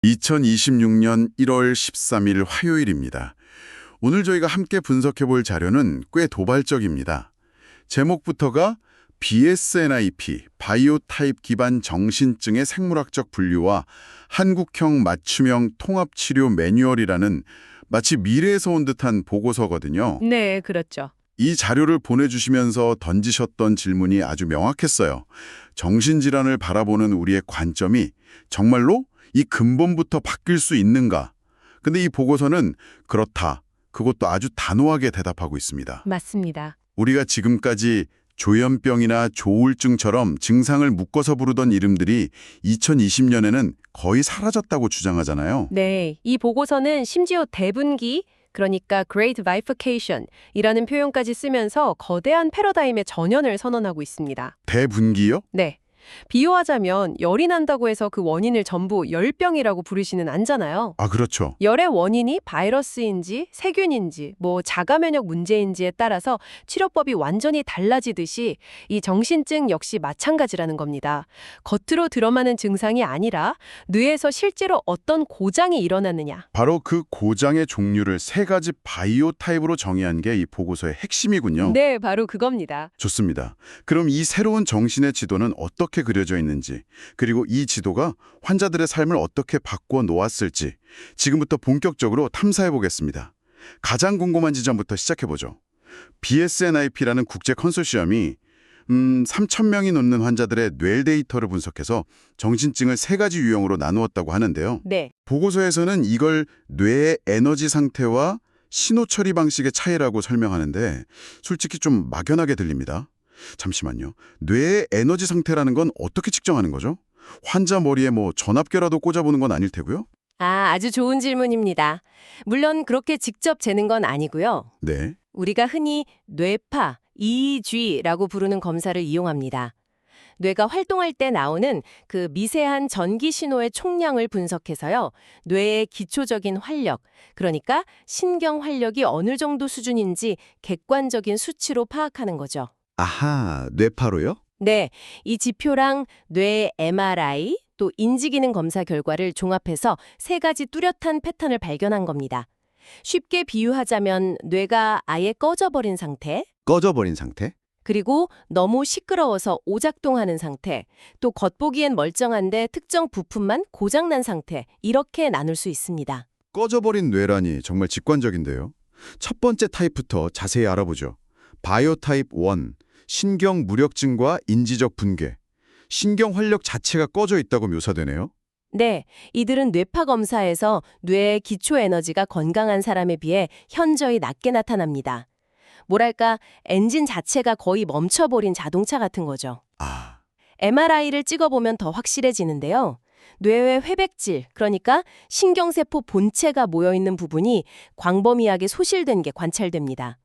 2026년 1월 13일 화요일입니다. 오늘 저희가 함께 분석해 볼 자료는 꽤 도발적입니다. 제목부터가 BSNIP, 바이오 타입 기반 정신증의 생물학적 분류와 한국형 맞춤형 통합치료 매뉴얼이라는 마치 미래에서 온 듯한 보고서거든요. 네, 그렇죠. 이 자료를 보내주시면서 던지셨던 질문이 아주 명확했어요. 정신질환을 바라보는 우리의 관점이 정말로 이 근본부터 바뀔 수 있는가? 근데 이 보고서는 그렇다. 그것도 아주 단호하게 대답하고 있습니다. 맞습니다. 우리가 지금까지 조현병이나 조울증처럼 증상을 묶어서 부르던 이름들이 2020년에는 거의 사라졌다고 주장하잖아요. 네, 이 보고서는 심지어 대분기, 그러니까 Great Bifurcation이라는 표현까지 쓰면서 거대한 패러다임의 전환을 선언하고 있습니다. 대분기요? 네. 비유하자면 열이 난다고 해서 그 원인을 전부 열병이라고 부르시는 않잖아요. 아, 그렇죠. 열의 원인이 바이러스인지 세균인지 자가면역 문제인지에 따라서 치료법이 완전히 달라지듯이 이 정신증 역시 마찬가지라는 겁니다. 겉으로 드러나는 증상이 아니라 뇌에서 실제로 어떤 고장이 일어나느냐. 바로 그 고장의 종류를 세 가지 바이오 타입으로 정의한 게 이 보고서의 핵심이군요. 네, 바로 그겁니다. 좋습니다. 그럼 이 새로운 정신의 지도는 어떻게 그려져 있는지, 그리고 이 지도가 환자들의 삶을 어떻게 바꾸어 놓았을지 지금부터 본격적으로 탐사해 보겠습니다. 가장 궁금한 지점부터 시작해보죠. BSNIP라는 국제 컨소시엄이 3,000명이 넘는 환자들의 뇌 데이터를 분석해서 정신증을 세 가지 유형으로 나누었다고 하는데요. 네. 보고서에서는 이걸 뇌의 에너지 상태와 신호 처리 방식의 차이라고 설명하는데 솔직히 좀 막연하게 들립니다. 잠시만요. 뇌의 에너지 상태라는 건 어떻게 측정하는 거죠? 환자 머리에 전압계라도 꽂아보는 건 아닐 테고요? 아주 좋은 질문입니다. 물론 그렇게 직접 재는 건 아니고요. 네. 우리가 흔히 뇌파, EEG라고 부르는 검사를 이용합니다. 뇌가 활동할 때 나오는 그 미세한 전기 신호의 총량을 분석해서요. 뇌의 기초적인 활력, 그러니까 신경 활력이 어느 정도 수준인지 객관적인 수치로 파악하는 거죠. 아하, 뇌파로요? 네, 이 지표랑 뇌 MRI, 또 인지기능 검사 결과를 종합해서 세 가지 뚜렷한 패턴을 발견한 겁니다. 쉽게 비유하자면 뇌가 아예 꺼져버린 상태, 꺼져버린 상태? 그리고 너무 시끄러워서 오작동하는 상태, 또 겉보기엔 멀쩡한데 특정 부품만 고장난 상태, 이렇게 나눌 수 있습니다. 꺼져버린 뇌라니 정말 직관적인데요. 첫 번째 타입부터 자세히 알아보죠. 바이오 타입 1, 신경 무력증과 인지적 붕괴. 신경 활력 자체가 꺼져 있다고 묘사되네요. 네, 이들은 뇌파 검사에서 뇌의 기초 에너지가 건강한 사람에 비해 현저히 낮게 나타납니다. 뭐랄까, 엔진 자체가 거의 멈춰버린 자동차 같은 거죠. 아, MRI를 찍어보면 더 확실해지는데요. 뇌의 회백질, 그러니까 신경세포 본체가 모여있는 부분이 광범위하게 소실된 게 관찰됩니다.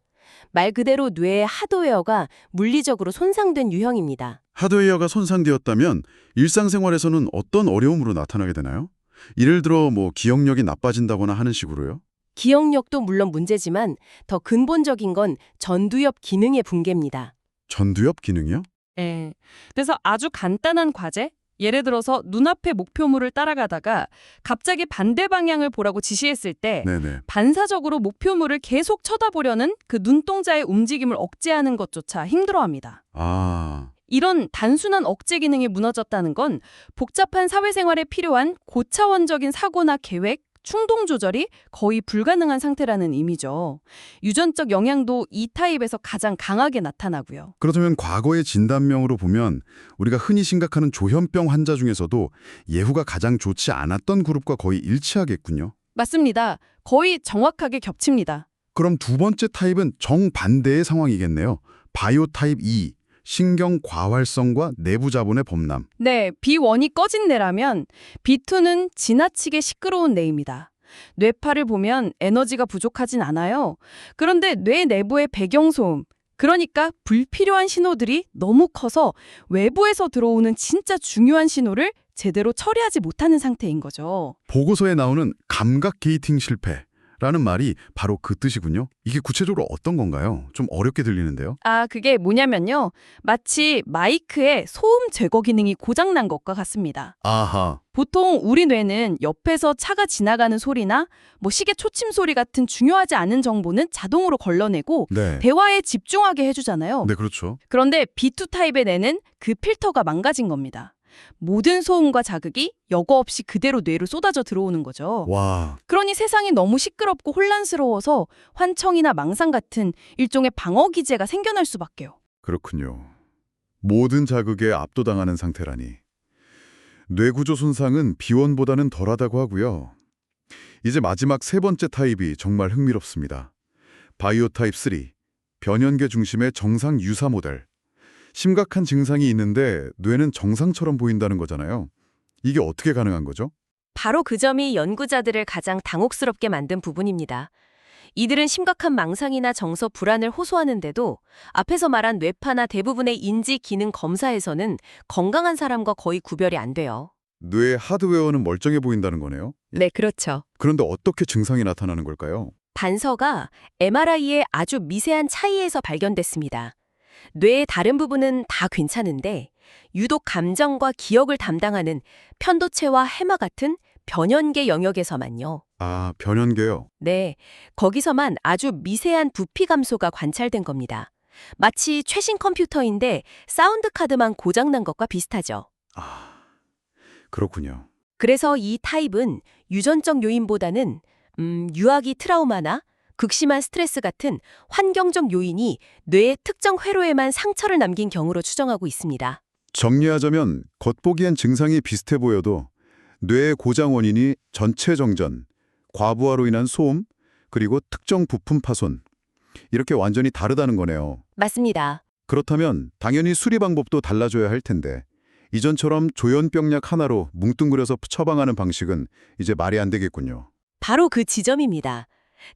말 그대로 뇌의 하드웨어가 물리적으로 손상된 유형입니다. 하드웨어가 손상되었다면 일상생활에서는 어떤 어려움으로 나타나게 되나요? 예를 들어 기억력이 나빠진다거나 하는 식으로요? 기억력도 물론 문제지만 더 근본적인 건 전두엽 기능의 붕괴입니다. 전두엽 기능이요? 예. 그래서 아주 간단한 과제? 예를 들어서 눈앞의 목표물을 따라가다가 갑자기 반대 방향을 보라고 지시했을 때 네네. 반사적으로 목표물을 계속 쳐다보려는 그 눈동자의 움직임을 억제하는 것조차 힘들어합니다. 아, 이런 단순한 억제 기능이 무너졌다는 건 복잡한 사회생활에 필요한 고차원적인 사고나 계획, 충동 조절이 거의 불가능한 상태라는 의미죠. 유전적 영향도 이 타입에서 가장 강하게 나타나고요. 그렇다면 과거의 진단명으로 보면 우리가 흔히 생각하는 조현병 환자 중에서도 예후가 가장 좋지 않았던 그룹과 거의 일치하겠군요. 맞습니다. 거의 정확하게 겹칩니다. 그럼 두 번째 타입은 정반대의 상황이겠네요. 바이오 타입 2, 신경 과활성과 내부 자본의 범람. 네, B1이 꺼진 뇌라면 B2는 지나치게 시끄러운 뇌입니다. 뇌파를 보면 에너지가 부족하진 않아요. 그런데 뇌 내부의 배경소음, 그러니까 불필요한 신호들이 너무 커서 외부에서 들어오는 진짜 중요한 신호를 제대로 처리하지 못하는 상태인 거죠. 보고서에 나오는 감각 게이팅 실패, 라는 말이 바로 그 뜻이군요. 이게 구체적으로 어떤 건가요? 좀 어렵게 들리는데요. 그게 뭐냐면요. 마치 마이크의 소음 제거 기능이 고장난 것과 같습니다. 아하. 보통 우리 뇌는 옆에서 차가 지나가는 소리나 시계 초침 소리 같은 중요하지 않은 정보는 자동으로 걸러내고 네. 대화에 집중하게 해주잖아요. 네, 그렇죠. 그런데 B2 타입의 뇌는 그 필터가 망가진 겁니다. 모든 소음과 자극이 여과 없이 그대로 뇌로 쏟아져 들어오는 거죠. 와, 그러니 세상이 너무 시끄럽고 혼란스러워서 환청이나 망상 같은 일종의 방어 기제가 생겨날 수밖에요. 그렇군요. 모든 자극에 압도당하는 상태라니. 뇌구조 손상은 비원보다는 덜하다고 하고요. 이제 마지막 세 번째 타입이 정말 흥미롭습니다. 바이오 타입 3, 변연계 중심의 정상 유사 모델. 심각한 증상이 있는데 뇌는 정상처럼 보인다는 거잖아요. 이게 어떻게 가능한 거죠? 바로 그 점이 연구자들을 가장 당혹스럽게 만든 부분입니다. 이들은 심각한 망상이나 정서 불안을 호소하는데도 앞에서 말한 뇌파나 대부분의 인지 기능 검사에서는 건강한 사람과 거의 구별이 안 돼요. 뇌의 하드웨어는 멀쩡해 보인다는 거네요. 네, 그렇죠. 그런데 어떻게 증상이 나타나는 걸까요? 단서가 MRI의 아주 미세한 차이에서 발견됐습니다. 뇌의 다른 부분은 다 괜찮은데 유독 감정과 기억을 담당하는 편도체와 해마 같은 변연계 영역에서만요. 아, 변연계요. 네, 거기서만 아주 미세한 부피 감소가 관찰된 겁니다. 마치 최신 컴퓨터인데 사운드 카드만 고장난 것과 비슷하죠. 아, 그렇군요. 그래서 이 타입은 유전적 요인보다는 유아기 트라우마나 극심한 스트레스 같은 환경적 요인이 뇌의 특정 회로에만 상처를 남긴 경우로 추정하고 있습니다. 정리하자면 겉보기엔 증상이 비슷해 보여도 뇌의 고장 원인이 전체 정전, 과부하로 인한 소음, 그리고 특정 부품 파손. 이렇게 완전히 다르다는 거네요. 맞습니다. 그렇다면 당연히 수리 방법도 달라져야 할 텐데 이전처럼 조현병약 하나로 뭉뚱그려서 처방하는 방식은 이제 말이 안 되겠군요. 바로 그 지점입니다.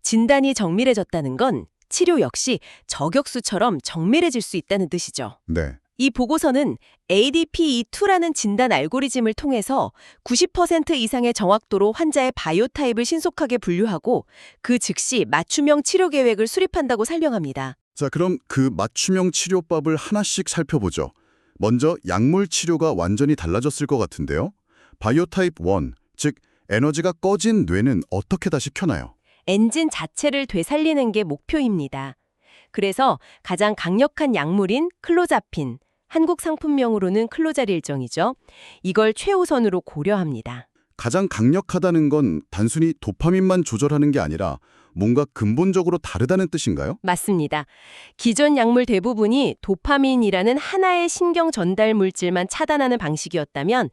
진단이 정밀해졌다는 건 치료 역시 저격수처럼 정밀해질 수 있다는 뜻이죠. 네. 이 보고서는 ADPE2라는 진단 알고리즘을 통해서 90% 이상의 정확도로 환자의 바이오 타입을 신속하게 분류하고 그 즉시 맞춤형 치료 계획을 수립한다고 설명합니다. 자, 그럼 그 맞춤형 치료법을 하나씩 살펴보죠. 먼저 약물 치료가 완전히 달라졌을 것 같은데요. 바이오 타입 1, 즉 에너지가 꺼진 뇌는 어떻게 다시 켜나요? 엔진 자체를 되살리는 게 목표입니다. 그래서 가장 강력한 약물인 클로자핀, 한국 상품명으로는 클로자리 일정이죠. 이걸 최우선으로 고려합니다. 가장 강력하다는 건 단순히 도파민만 조절하는 게 아니라 뭔가 근본적으로 다르다는 뜻인가요? 맞습니다. 기존 약물 대부분이 도파민이라는 하나의 신경 전달 물질만 차단하는 방식이었다면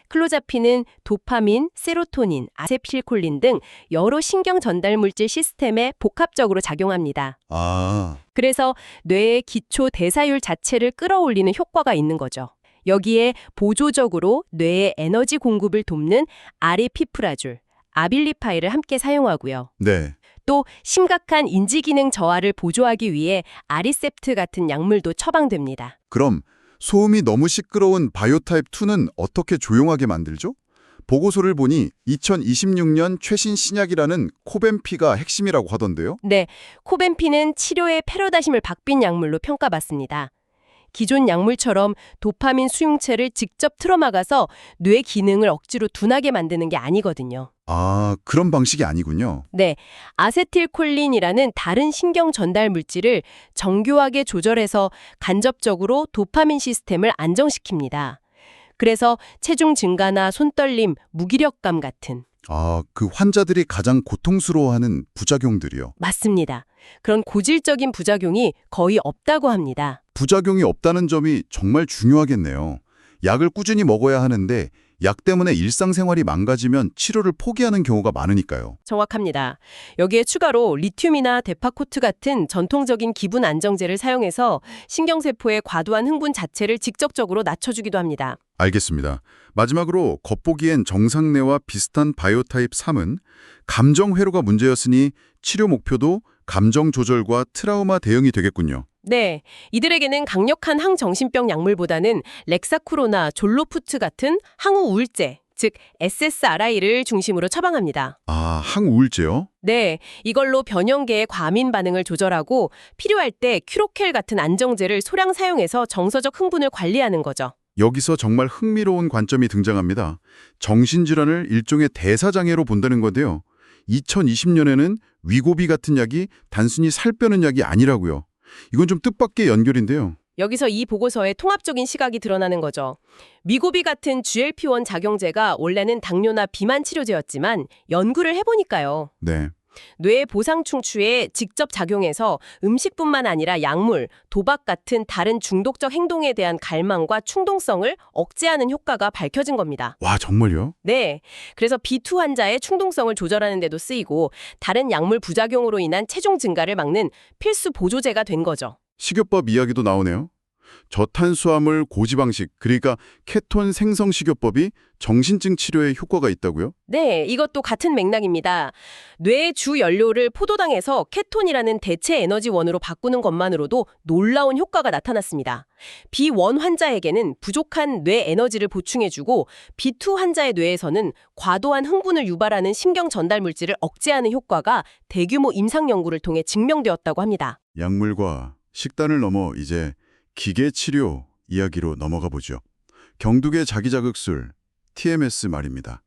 클로자핀은 도파민, 세로토닌, 아세틸콜린 등 여러 신경 전달 물질 시스템에 복합적으로 작용합니다. 아, 그래서 뇌의 기초 대사율 자체를 끌어올리는 효과가 있는 거죠. 여기에 보조적으로 뇌의 에너지 공급을 돕는 아리피프라줄, 아빌리파이를 함께 사용하고요. 네. 또 심각한 인지기능 저하를 보조하기 위해 아리셉트 같은 약물도 처방됩니다. 그럼 소음이 너무 시끄러운 바이오 타입 2는 어떻게 조용하게 만들죠? 보고서를 보니 2026년 최신 신약이라는 코벤피가 핵심이라고 하던데요. 네, 코벤피는 치료의 패러다임을 바뀐 약물로 평가받습니다. 기존 약물처럼 도파민 수용체를 직접 틀어막아서 뇌 기능을 억지로 둔하게 만드는 게 아니거든요. 아, 그런 방식이 아니군요. 네, 아세틸콜린이라는 다른 신경 전달 물질을 정교하게 조절해서 간접적으로 도파민 시스템을 안정시킵니다. 그래서 체중 증가나 손떨림, 무기력감 같은. 아, 그 환자들이 가장 고통스러워하는 부작용들이요. 맞습니다. 그런 고질적인 부작용이 거의 없다고 합니다. 부작용이 없다는 점이 정말 중요하겠네요. 약을 꾸준히 먹어야 하는데 약 때문에 일상생활이 망가지면 치료를 포기하는 경우가 많으니까요. 정확합니다. 여기에 추가로 리튬이나 데파코트 같은 전통적인 기분 안정제를 사용해서 신경세포의 과도한 흥분 자체를 직접적으로 낮춰주기도 합니다. 알겠습니다. 마지막으로 겉보기엔 정상뇌와 비슷한 바이오 타입 3은 감정 회로가 문제였으니 치료 목표도 감정 조절과 트라우마 대응이 되겠군요. 네, 이들에게는 강력한 항정신병 약물보다는 렉사쿠로나 졸로푸트 같은 항우울제, 즉 SSRI를 중심으로 처방합니다. 아, 항우울제요? 네, 이걸로 변형계의 과민 반응을 조절하고 필요할 때 큐로켈 같은 안정제를 소량 사용해서 정서적 흥분을 관리하는 거죠. 여기서 정말 흥미로운 관점이 등장합니다. 정신질환을 일종의 대사장애로 본다는 건데요. 2020년에는 위고비 같은 약이 단순히 살 빼는 약이 아니라고요. 이건 좀 뜻밖의 연결인데요. 여기서 이 보고서의 통합적인 시각이 드러나는 거죠. 위고비 같은 GLP-1 작용제가 원래는 당뇨나 비만 치료제였지만 연구를 해보니까요. 네. 뇌 보상 충추에 직접 작용해서 음식뿐만 아니라 약물, 도박 같은 다른 중독적 행동에 대한 갈망과 충동성을 억제하는 효과가 밝혀진 겁니다. 와, 정말요? 네, 그래서 B2 환자의 충동성을 조절하는 데도 쓰이고 다른 약물 부작용으로 인한 체중 증가를 막는 필수 보조제가 된 거죠. 식이요법 이야기도 나오네요. 저탄수화물 고지방식, 그러니까 케톤 생성 식이요법이 정신증 치료에 효과가 있다고요? 네, 이것도 같은 맥락입니다. 뇌의 주 연료를 포도당에서 케톤이라는 대체 에너지원으로 바꾸는 것만으로도 놀라운 효과가 나타났습니다. B1 환자에게는 부족한 뇌 에너지를 보충해주고 B2 환자의 뇌에서는 과도한 흥분을 유발하는 신경 전달 물질을 억제하는 효과가 대규모 임상 연구를 통해 증명되었다고 합니다. 약물과 식단을 넘어 이제 기계 치료 이야기로 넘어가 보죠. 경두계 자기자극술, TMS 말입니다.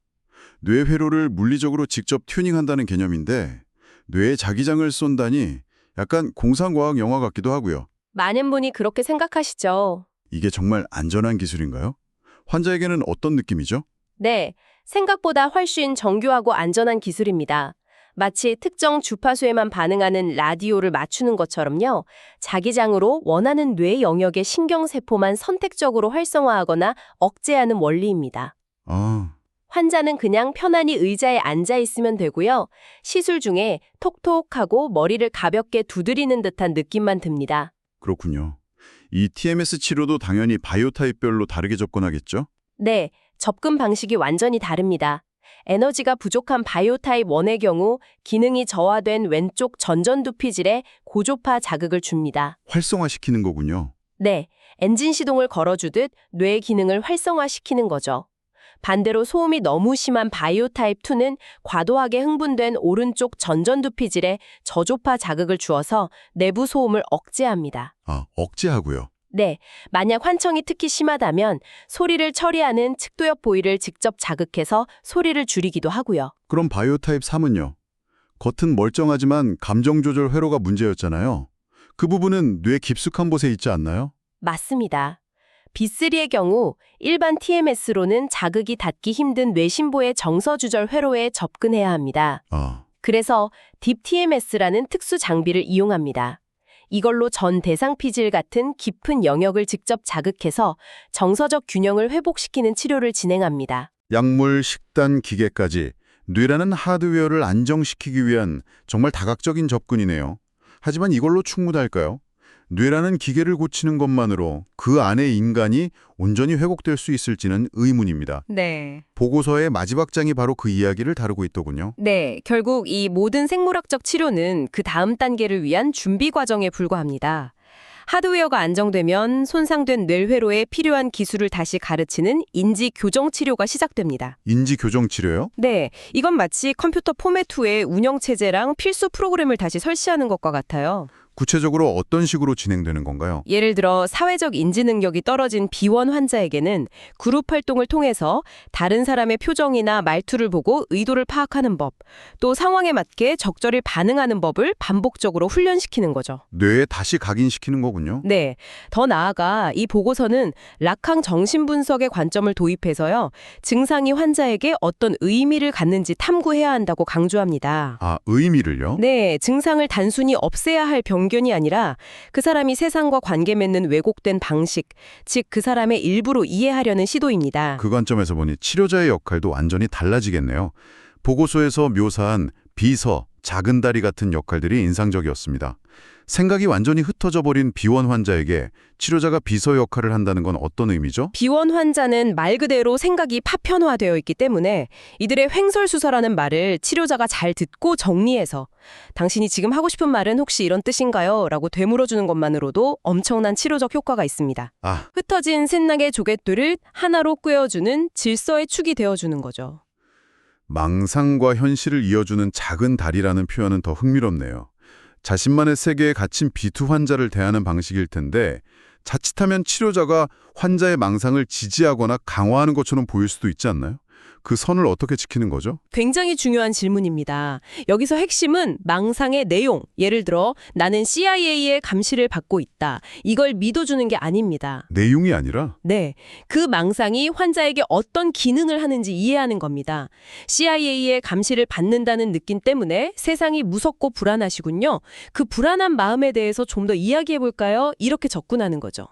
뇌 회로를 물리적으로 직접 튜닝한다는 개념인데 뇌에 자기장을 쏜다니 약간 공상과학 영화 같기도 하고요. 많은 분이 그렇게 생각하시죠. 이게 정말 안전한 기술인가요? 환자에게는 어떤 느낌이죠? 네, 생각보다 훨씬 정교하고 안전한 기술입니다. 마치 특정 주파수에만 반응하는 라디오를 맞추는 것처럼요. 자기장으로 원하는 뇌 영역의 신경세포만 선택적으로 활성화하거나 억제하는 원리입니다. 아, 환자는 그냥 편안히 의자에 앉아 있으면 되고요. 시술 중에 톡톡하고 머리를 가볍게 두드리는 듯한 느낌만 듭니다. 그렇군요. 이 TMS 치료도 당연히 바이오 타입별로 다르게 접근하겠죠? 네, 접근 방식이 완전히 다릅니다. 에너지가 부족한 바이오 타입 1의 경우 기능이 저하된 왼쪽 전전두피질에 고조파 자극을 줍니다. 활성화시키는 거군요. 네, 엔진 시동을 걸어주듯 뇌 기능을 활성화시키는 거죠. 반대로 소음이 너무 심한 바이오 타입 2는 과도하게 흥분된 오른쪽 전전두피질에 저조파 자극을 주어서 내부 소음을 억제합니다. 아, 억제하고요. 네, 만약 환청이 특히 심하다면 소리를 처리하는 측도엽 보이를 직접 자극해서 소리를 줄이기도 하고요. 그럼 바이오 타입 3은요? 겉은 멀쩡하지만 감정 조절 회로가 문제였잖아요. 그 부분은 뇌 깊숙한 곳에 있지 않나요? 맞습니다. B3의 경우 일반 TMS로는 자극이 닿기 힘든 뇌신보의 정서 조절 회로에 접근해야 합니다. 아, 그래서 딥 TMS라는 특수 장비를 이용합니다. 이걸로 전 대상 피질 같은 깊은 영역을 직접 자극해서 정서적 균형을 회복시키는 치료를 진행합니다. 약물, 식단, 기계까지 뇌라는 하드웨어를 안정시키기 위한 정말 다각적인 접근이네요. 하지만 이걸로 충분할까요? 뇌라는 기계를 고치는 것만으로 그 안의 인간이 온전히 회복될 수 있을지는 의문입니다. 네. 보고서의 마지막 장이 바로 그 이야기를 다루고 있더군요. 네, 결국 이 모든 생물학적 치료는 그 다음 단계를 위한 준비 과정에 불과합니다. 하드웨어가 안정되면 손상된 뇌회로에 필요한 기술을 다시 가르치는 인지 교정 치료가 시작됩니다. 인지 교정 치료요? 네, 이건 마치 컴퓨터 포맷 2의 운영 체제랑 필수 프로그램을 다시 설치하는 것과 같아요. 구체적으로 어떤 식으로 진행되는 건가요? 예를 들어 사회적 인지 능력이 떨어진 B1 환자에게는 그룹 활동을 통해서 다른 사람의 표정이나 말투를 보고 의도를 파악하는 법, 또 상황에 맞게 적절히 반응하는 법을 반복적으로 훈련시키는 거죠. 뇌에 다시 각인시키는 거군요. 네, 더 나아가 이 보고서는 락항 정신분석의 관점을 도입해서요. 증상이 환자에게 어떤 의미를 갖는지 탐구해야 한다고 강조합니다. 아, 의미를요? 네, 증상을 단순히 없애야 할 병견이 아니라 그 사람이 세상과 관계 맺는 왜곡된 방식, 즉 그 사람의 일부로 이해하려는 시도입니다. 그 관점에서 보니 치료자의 역할도 완전히 달라지겠네요. 보고서에서 묘사한 비서, 작은 다리 같은 역할들이 인상적이었습니다. 생각이 완전히 흩어져 버린 비원 환자에게 치료자가 비서 역할을 한다는 건 어떤 의미죠? 비원 환자는 말 그대로 생각이 파편화되어 있기 때문에 이들의 횡설수설하는 말을 치료자가 잘 듣고 정리해서 당신이 지금 하고 싶은 말은 혹시 이런 뜻인가요? 라고 되물어주는 것만으로도 엄청난 치료적 효과가 있습니다. 아, 흩어진 셋낙의 조갯돌을 하나로 꿰어주는 질서의 축이 되어주는 거죠. 망상과 현실을 이어주는 작은 다리라는 표현은 더 흥미롭네요. 자신만의 세계에 갇힌 비투 환자를 대하는 방식일 텐데 자칫하면 치료자가 환자의 망상을 지지하거나 강화하는 것처럼 보일 수도 있지 않나요? 그 선을 어떻게 지키는 거죠? 굉장히 중요한 질문입니다. 여기서 핵심은 망상의 내용, 예를 들어 나는 CIA의 감시를 받고 있다. 이걸 믿어주는 게 아닙니다. 내용이 아니라? 네, 그 망상이 환자에게 어떤 기능을 하는지 이해하는 겁니다. CIA의 감시를 받는다는 느낌 때문에 세상이 무섭고 불안하시군요. 그 불안한 마음에 대해서 좀 더 이야기해볼까요? 이렇게 접근하는 거죠.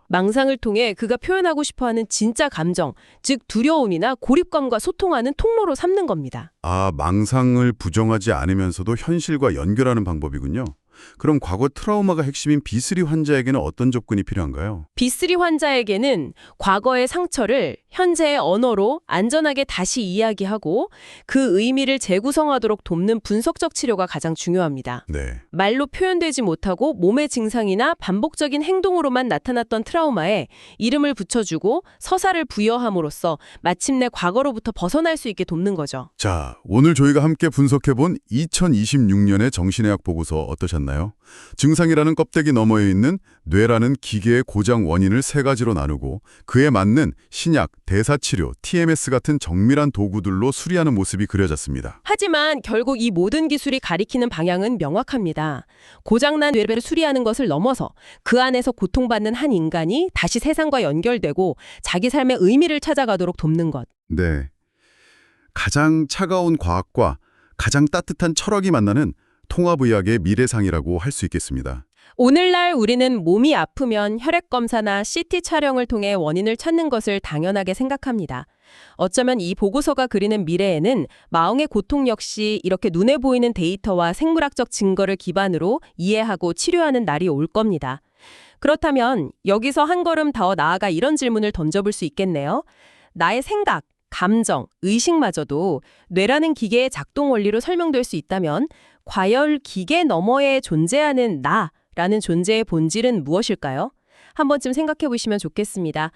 망상을 통해 그가 표현하고 싶어하는 진짜 감정, 즉 두려움이나 고립감과 소통하는 통로로 삼는 겁니다. 망상을 부정하지 않으면서도 현실과 연결하는 방법이군요. 그럼 과거 트라우마가 핵심인 B3 환자에게는 어떤 접근이 필요한가요? B3 환자에게는 과거의 상처를 현재의 언어로 안전하게 다시 이야기하고 그 의미를 재구성하도록 돕는 분석적 치료가 가장 중요합니다. 네. 말로 표현되지 못하고 몸의 증상이나 반복적인 행동으로만 나타났던 트라우마에 이름을 붙여주고 서사를 부여함으로써 마침내 과거로부터 벗어날 수 있게 돕는 거죠. 자, 오늘 저희가 함께 분석해본 2026년의 정신의학 보고서 어떠셨나요? 증상이라는 껍데기 너머에 있는 뇌라는 기계의 고장 원인을 세 가지로 나누고 그에 맞는 신약, 대사치료, TMS 같은 정밀한 도구들로 수리하는 모습이 그려졌습니다. 하지만 결국 이 모든 기술이 가리키는 방향은 명확합니다. 고장난 뇌를 수리하는 것을 넘어서 그 안에서 고통받는 한 인간이 다시 세상과 연결되고 자기 삶의 의미를 찾아가도록 돕는 것. 네. 가장 차가운 과학과 가장 따뜻한 철학이 만나는 통합의학의 미래상이라고 할 수 있겠습니다. 오늘날 우리는 몸이 아프면 혈액검사나 CT 촬영을 통해 원인을 찾는 것을 당연하게 생각합니다. 어쩌면 이 보고서가 그리는 미래에는 마음의 고통 역시 이렇게 눈에 보이는 데이터와 생물학적 증거를 기반으로 이해하고 치료하는 날이 올 겁니다. 그렇다면 여기서 한 걸음 더 나아가 이런 질문을 던져볼 수 있겠네요. 나의 생각, 감정, 의식마저도 뇌라는 기계의 작동 원리로 설명될 수 있다면 과연 기계 너머에 존재하는 나라는 존재의 본질은 무엇일까요? 한 번쯤 생각해 보시면 좋겠습니다.